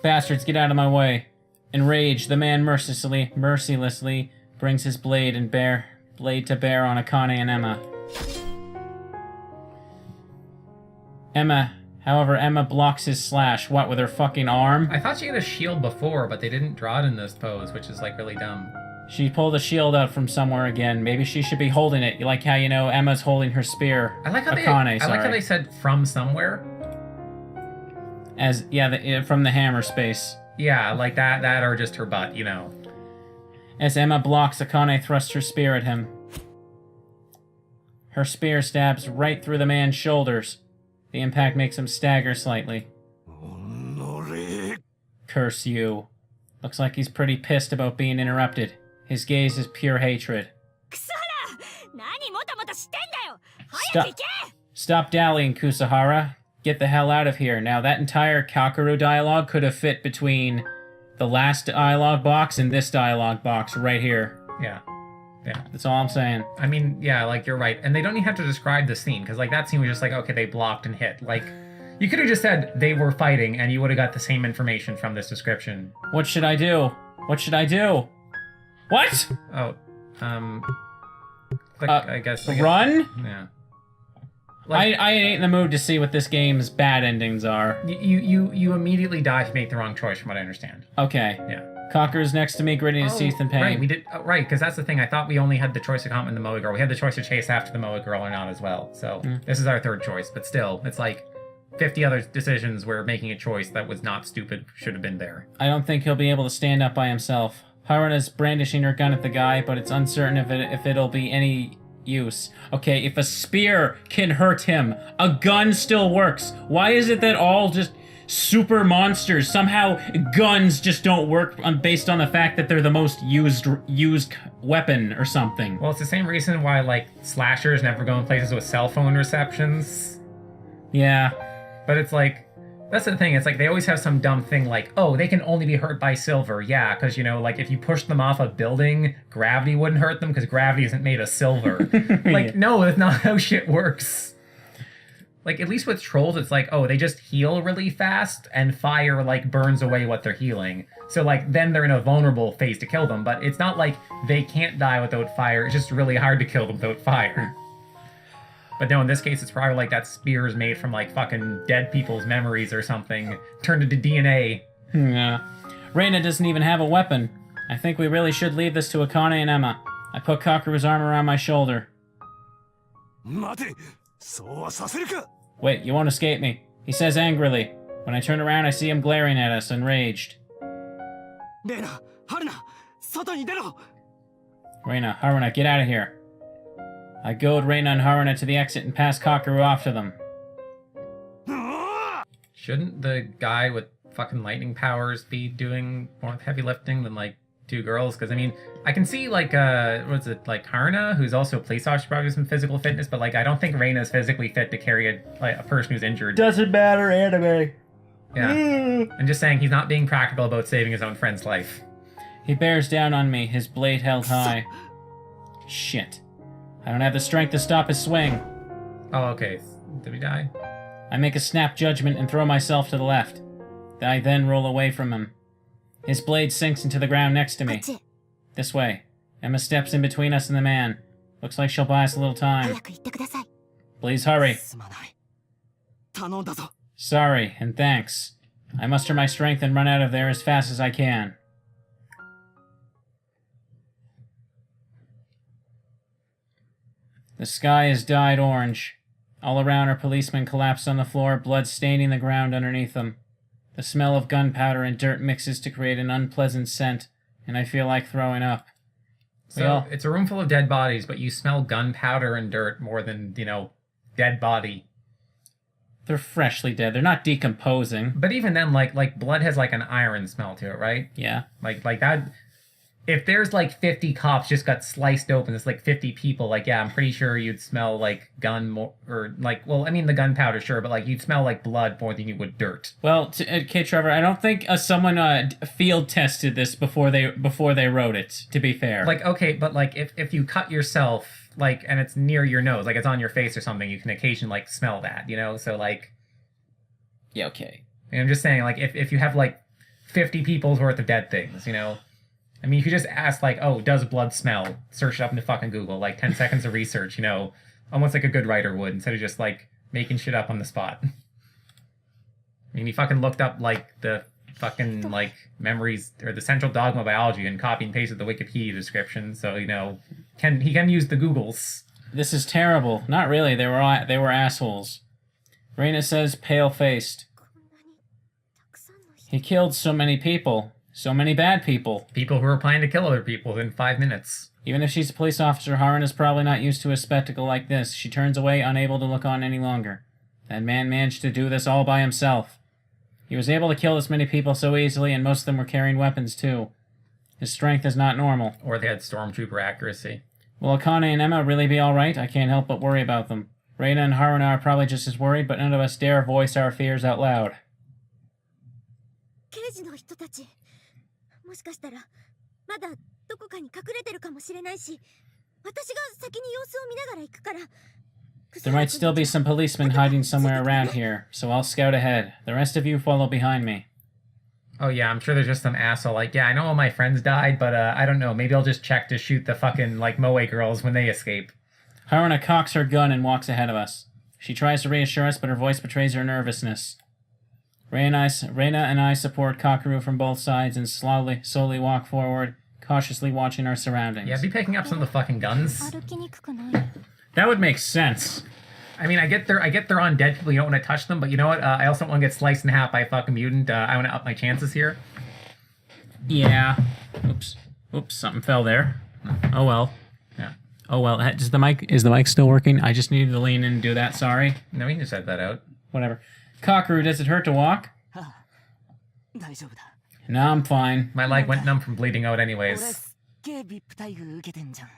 Bastards, get out of my way. Enraged, the man mercilessly brings his blade to bear on Akane and Emma. However, Emma blocks his slash. What, with her fucking arm? I thought she had a shield before, but they didn't draw it in this pose, which is, like, really dumb. She pulled a shield out from somewhere again. Maybe she should be holding it. Like how, you know, Emma's holding her spear. I like how Akane, I like how they said from somewhere. From the hammer space. Yeah, like that or just her butt, you know. As Emma blocks, Akane thrusts her spear at him. Her spear stabs right through the man's shoulders. The impact makes him stagger slightly. Curse you. Looks like he's pretty pissed about being interrupted. His gaze is pure hatred. クソハラ何もたもたしてんだよ早く行け Stop dallying, Kusahara. Get the hell out of here. Now, that entire Cockeroo dialogue could have fit between the last dialogue box and this dialogue box right here. Yeah. Yeah. That's all I'm saying. I mean, yeah, like, you're right. And they don't even have to describe the scene, because, like, that scene was just like, okay, they blocked and hit. Like, you could have just said they were fighting, and you would have got the same information from this description. What should I do? What should I do? What? Oh, I guess... Run? Yeah. Like, I ain't in the mood to see what this game's bad endings are. You immediately die if you make the wrong choice, from what I understand. Okay. Yeah. Cocker's next to me, gritting his teeth in pain. Right, we did. Right, because that's the thing. I thought we only had the choice to comment the Moe girl. We had the choice to chase after the Moe girl or not as well. So this is our third choice. But still, it's like 50 other decisions where making a choice that was not stupid should have been there. I don't think he'll be able to stand up by himself. Haruna's brandishing her gun at the guy, but it's uncertain if it'll be any use. Okay, if a spear can hurt him, a gun still works. Why is it that all just super monsters, somehow guns just don't work based on the fact that they're the most used weapon or something? Well, it's the same reason why, like, slashers never go in places with cell phone receptions. Yeah. But it's like, that's the thing. It's like they always have some dumb thing like, oh, they can only be hurt by silver. Yeah, because, you know, like, if you push them off a building, gravity wouldn't hurt them because gravity isn't made of silver. Like, no, that's not how shit works. Like, at least with trolls, it's like, oh, they just heal really fast, and fire, like, burns away what they're healing. So, like, then they're in a vulnerable phase to kill them, but it's not like they can't die without fire, it's just really hard to kill them without fire. But no, in this case, it's probably like that spear is made from, like, fucking dead people's memories or something, turned into DNA. Yeah. Reina doesn't even have a weapon. I think we really should leave this to Akane and Emma. I put Kakeru's arm around my shoulder. 待て、そうはさせるか。 Wait, you won't escape me, he says angrily. When I turn around, I see him glaring at us, enraged. レイナ、ハルナ、外に出ろ。 Reina, Haruna, get out of here. I goad Reina and Haruna to the exit and pass Kakeru off to them. Shouldn't the guy with fucking lightning powers be doing more heavy lifting than, like, two girls? Because, I mean, I can see, like, what's it, like, Haruna, who's also a police officer, probably some physical fitness, but, like, I don't think Reina's physically fit to carry a person who's injured. Doesn't matter, anime. Yeah. I'm just saying he's not being practical about saving his own friend's life. He bears down on me, his blade held high. Shit. I don't have the strength to stop his swing. Oh, okay. Did he die? I make a snap judgment and throw myself to the left. I then roll away from him. His blade sinks into the ground next to me. こっちへ This way. Emma steps in between us and the man. Looks like she'll buy us a little time. 早く行ってください。 Please hurry. すまない。頼んだぞ。 Sorry, and thanks. I muster my strength and run out of there as fast as I can. The sky is dyed orange. All around are policemen collapsed on the floor, blood staining the ground underneath them. The smell of gunpowder and dirt mixes to create an unpleasant scent, and I feel like throwing up. So, it's a room full of dead bodies, but you smell gunpowder and dirt more than, you know, dead body. They're freshly dead. They're not decomposing. But even then, like blood has, like, an iron smell to it, right? Yeah. Like that... If there's, like, 50 cops just got sliced open, it's like 50 people, like, yeah, I'm pretty sure you'd smell, like, gun more... Or, like, well, I mean, the gunpowder, sure, but, like, you'd smell like blood more than you would dirt. Well, okay, Trevor, I don't think someone field tested this before they wrote it, to be fair. Like, okay, but, like, if you cut yourself, like, and it's near your nose, like, it's on your face or something, you can occasionally, like, smell that, you know? So, like... Yeah, okay. I'm just saying, like, if you have, like, 50 people's worth of dead things, you know? I mean, you could just ask, like, oh, does blood smell? Search it up into fucking Google. Like, 10 seconds of research, you know? Almost like a good writer would, instead of just, like, making shit up on the spot. I mean, he fucking looked up, like, the fucking, like, memories, or the central dogma of biology and copy and pasted the Wikipedia description, so, you know, he can use the Googles. This is terrible. Not really. They were assholes. Reina says, pale-faced. こんなにたくさんの人 He killed so many people. So many bad people. People who are planning to kill other people within 5 minutes. Even if she's a police officer, Haruna's probably not used to a spectacle like this. She turns away, unable to look on any longer. That man managed to do this all by himself. He was able to kill this many people so easily, and most of them were carrying weapons too. His strength is not normal. Or they had stormtrooper accuracy. Will Akane and Emma really be alright? I can't help but worry about them. Reina and Haruna are probably just as worried, but none of us dare voice our fears out loud. 刑事の人たちもしかしたらまだどこかに隠れてるかもしれないし私が先に様子を見ながら行くから There might still be some policemen hiding somewhere around here, so I'll scout ahead. The rest of you follow behind me. Oh yeah, I'm sure there's just some asshole like, yeah, I know all my friends died, but I don't know, maybe I'll just check to shoot the fucking, like, Moe girls when they escape. Haruna cocks her gun and walks ahead of us. She tries to reassure us, but her voice betrays her nervousness. Reina and I support Kakeru from both sides and slowly walk forward, cautiously watching our surroundings. Yeah, be picking up some of the fucking guns. 歩きにくくない That would make sense. I mean, I get they're on dead people, you don't want to touch them, but you know what? I also don't want to get sliced in half by a fucking mutant. I want to up my chances here. Yeah. Oops, something fell there. Oh well. Yeah. Oh well. Is the mic still working? I just needed to lean in and do that, sorry. No, we can just edit that out. Whatever. Kakeru, does it hurt to walk? 大丈夫だ。 No, I'm fine. My leg went numb from bleeding out 俺 anyways. すっげえ VIP 待遇受けてんじゃん。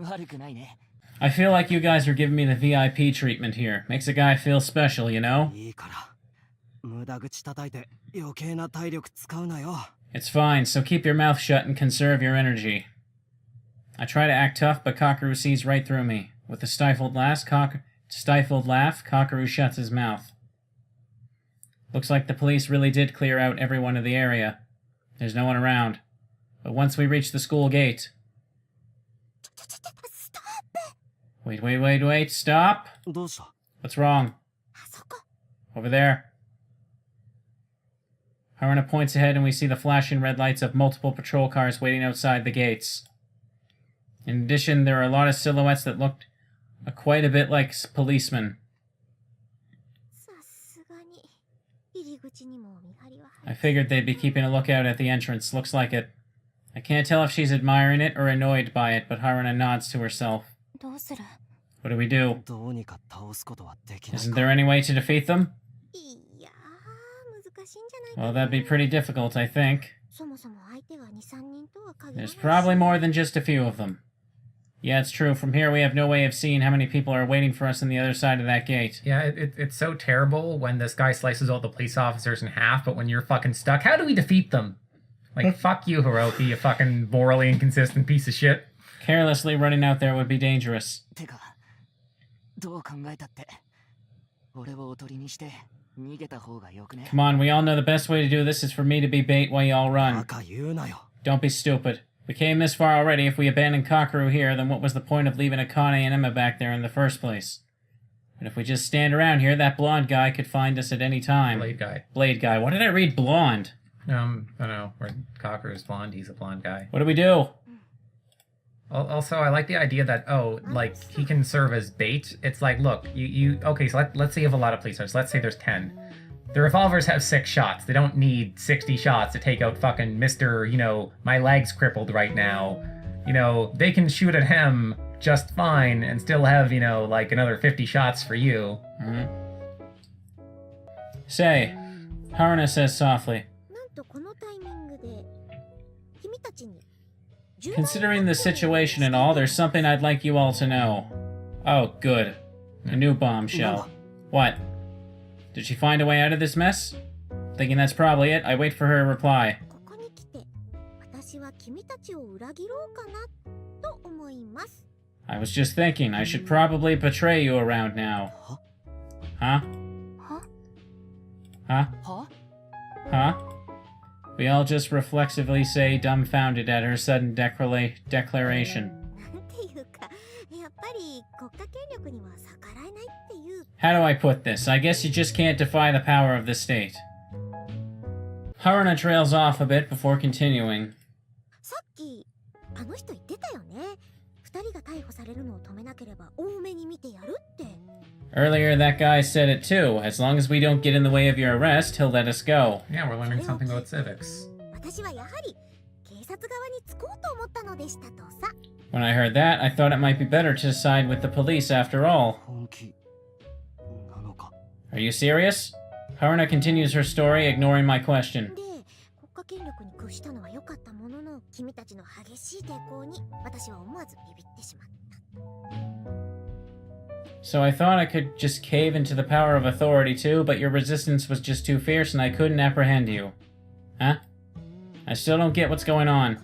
悪くないね。 I feel like you guys are giving me the VIP treatment here. Makes a guy feel special, you know? いいから無駄口叩いて余計な体力使うなよ。 It's fine, so keep your mouth shut and conserve your energy. I try to act tough, but Kakeru sees right through me. With a stifled laugh, Stifled laugh, Kakaru shuts his mouth. Looks like the police really did clear out everyone in the area. There's no one around. But once we reach the school gate... Wait, stop! どうした What's wrong? あそこ Over there. Haruna points ahead and we see the flashing red lights of multiple patrol cars waiting outside the gates. In addition, there are a lot of silhouettes that looked quite a bit like policemen. さすがに入り口にも見張りは I figured they'd be keeping a lookout at the entrance. Looks like it. I can't tell if she's admiring it or annoyed by it, but Haruna nods to herself. どうする What do we do? どうにか倒すことはできない Isn't か there any way to defeat them? いやー難しいんじゃないか Well, な that'd be pretty difficult, I think. そもそも相手が 2,3 人とは限らない There's probably more than just a few of them. Yeah, it's true. From here, we have no way of seeing how many people are waiting for us on the other side of that gate. Yeah, it's so terrible when this guy slices all the police officers in half, but when you're fucking stuck, how do we defeat them? Like, fuck you, Hiroki, you fucking morally inconsistent piece of shit. Carelessly running out there would be dangerous. てかどう考えたって俺をおとりにして逃げた方がよくね Come on, we all know the best way to do this is for me to be bait while you all バ run. カ言うなよ Don't be stupid. We came this far already. If we abandoned Kakaru here, then what was the point of leaving Akane and Emma back there in the first place? But if we just stand around here, that blonde guy could find us at any time. Blade guy. Why did I read blonde? I don't know. Where Kakaru's blonde, he's a blonde guy. What do we do? Also, I like the idea that, like, he can serve as bait. It's like, look, okay, so let's say you have a lot of police officers. Let's say there's 10. The revolvers have 6 shots. They don't need 60 shots to take out fucking Mr., my leg's crippled right now. They can shoot at him just fine and still have, like another 50 shots for you. Mm-hmm. Say, Haruna says softly, なんとこのタイミングで君たちに considering the situation and all, there's something I'd like you all to know. Oh, good. A new bombshell. What? Did she find a way out of this mess? Thinking that's probably it, I wait for her reply. ここに来て私は君たちを裏切ろうかなと思います I was just thinking, I should probably betray you around now. Huh? Huh? Huh? We all just reflexively say dumbfounded at her sudden declaration. なんていうかやっぱり国家権力には逆らえないっていう How do I put this? I guess you just can't defy the power of the state. Haruna trails off a bit before continuing. さっきあの人言ってたよね2人が逮捕されるのを止めなければ多めに見てやるって Earlier, that guy said it too. As long as we don't get in the way of your arrest, he'll let us go. Yeah, we're learning something about civics. 私はやはり警察側につこうと思ったのでしたとさ When I heard that, I thought it might be better to side with the police after all. 本気なのか Are you serious? Haruna continues her story, ignoring my question. で国家権力に屈したのは良かったものの君たちの激しい抵抗に私は思わずビビってしまった So I thought I could just cave into the power of authority too, but your resistance was just too fierce and I couldn't apprehend you. Huh? I still don't get what's going on.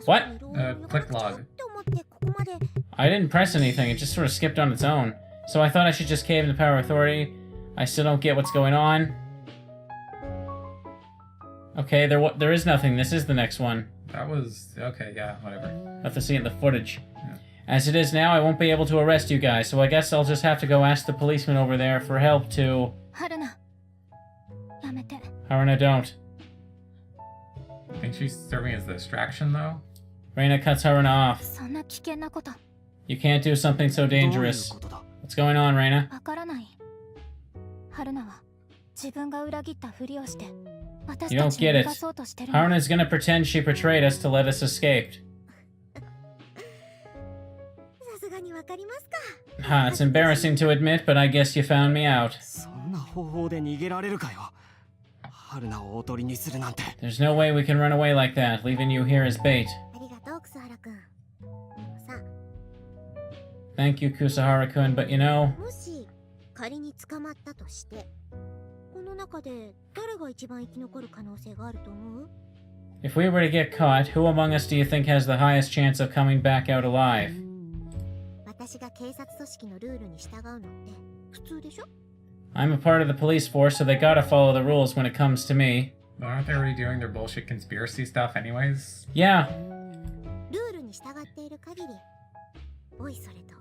What? Click log. I didn't press anything, it just sort of skipped on its own. So I thought I should just cave into power of authority. I still don't get what's going on. Okay, there is nothing. This is the next one. That was... okay, yeah, whatever. I'll have to see it in the footage. Yeah. As it is now, I won't be able to arrest you guys, so I guess I'll just have to go ask the policeman over there for help to... Haruna. やめて Haruna, don't. I think she's serving as the distraction, though. Reina cuts Haruna off. そんな危険なこと You can't do something so どういう dangerous. ことだ What's going on, Reina? わからないハルナは自分が裏切ったふりをして私 You た don't ちを get 逃 it. がそうとしてるの Haruna's gonna pretend she betrayed us to let us escape. さすがにわかりますか Ha, it's embarrassing to admit, but I guess you found me out. そんな方法で逃げられるかよ春菜をおとりにするなんて There's no way we can run away like that, leaving you here as bait. ありがとう楠原くんでもさ Thank you, Kusahara-kun, but you know... もし仮に捕まったとしてこの中で誰が一番生き残る可能性があると思う If we were to get caught, who among us do you think has the highest chance of coming back out alive? 私が警察組織のルールに従うのって普通でしょ？ I'm a part of the police force, so they gotta follow the rules when it comes to me. But aren't they already doing their bullshit conspiracy stuff anyways? Yeah, ルールに従っている限り、おいそれと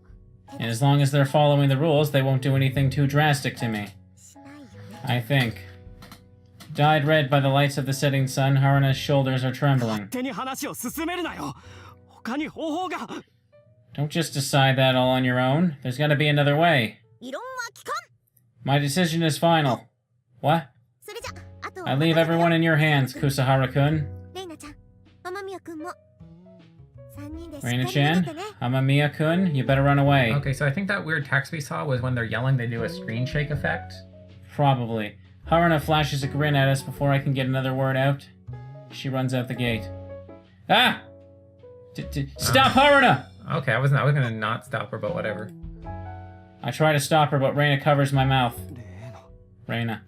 and as long as they're following the rules, they won't do anything too drastic to me. しないよね。 I think. Dyed red by the lights of the setting sun, Haruna's shoulders are trembling. 手に話を進めるなよ。他に方法が。 Don't just decide that all on your own. There's gotta be another way. 異論は聞かん。 My decision is final. What? それじゃ、あとは I leave everyone in your hands, Kusahara-kun. レイナちゃん、雨宮くんも。3人でしっかり Reina-chan, 逃げてね。 Amamiya-kun, you better run away. Okay, so I think that weird text we saw was when they're yelling, they do a screen shake effect. Probably. Haruna flashes a grin at us before I can get another word out. She runs out the gate. Ah! Stop, Haruna! Okay, I was gonna not stop her, but whatever. I try to stop her, but Reina covers my mouth. Reina.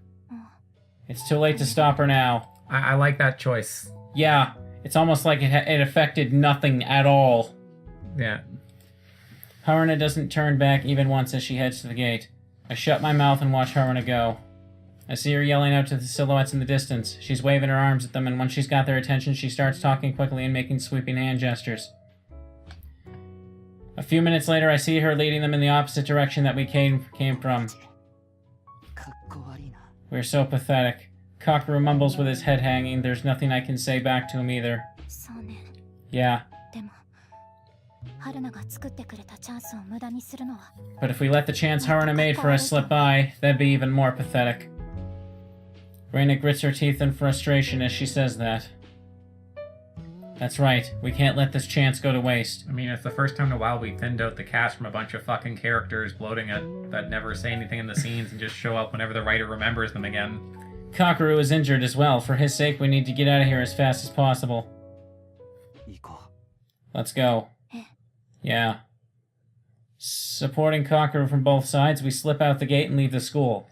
It's too late to stop her now. I like that choice. Yeah, it's almost like it affected nothing at all. Yeah. Haruna doesn't turn back even once as she heads to the gate. I shut my mouth and watch Haruna go. I see her yelling out to the silhouettes in the distance. She's waving her arms at them, and when she's got their attention, she starts talking quickly and making sweeping hand gestures. A few minutes later, I see her leading them in the opposite direction that we came from. かっこ悪いな。 We're so pathetic. Kakeru mumbles with his head hanging. There's nothing I can say back to him either. そうね。 Yeah, でも春菜が作ってくれたチャンスを無駄にするのは but if we let the chance Haruna made for us slip by, that'd be even more pathetic. Reina grits her teeth in frustration as she says that. That's right, we can't let this chance go to waste. I mean, it's the first time in a while we thinned out the cast from a bunch of fucking characters bloating it that never say anything in the scenes and just show up whenever the writer remembers them again. Kakeru is injured as well. For his sake, we need to get out of here as fast as possible. 行こ Let's go. Eh. Yeah. Supporting Kakeru from both sides, we slip out the gate and leave the school.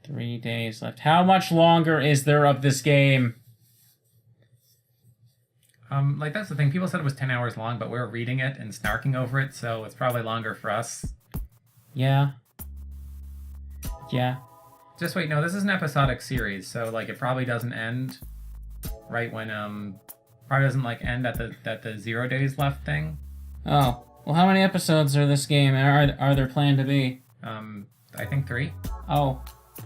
Three days left. How much longer is there of this game? Like, that's the thing. People said it was 10 hours long, but we're reading it and snarking over it, so it's probably longer for us. Yeah. Yeah. Just wait, no, this is an episodic series, so, like, it probably doesn't end right when, probably doesn't, like, end at the 0 days left thing. Oh. Well, how many episodes are this game are there planned to be? I think 3. Oh.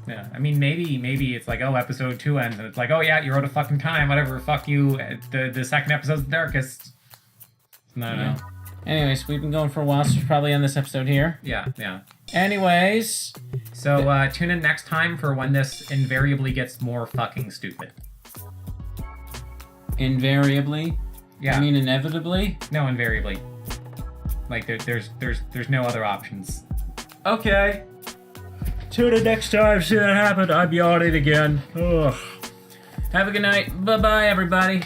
Yeah, I mean, maybe it's like, oh, episode 2 ends, and it's like, oh yeah, you're out of fucking time, whatever, fuck you, the second episode's the darkest. No. Anyways, we've been going for a while, so we'll probably end this episode here. Yeah. Anyways. So, tune in next time for when this invariably gets more fucking stupid. Invariably? Yeah. I mean inevitably? No, invariably. Like, there's no other options. Okay. Tune in next time, see that happen. I'm yawning again. Ugh. Have a good night. Bye-bye, everybody.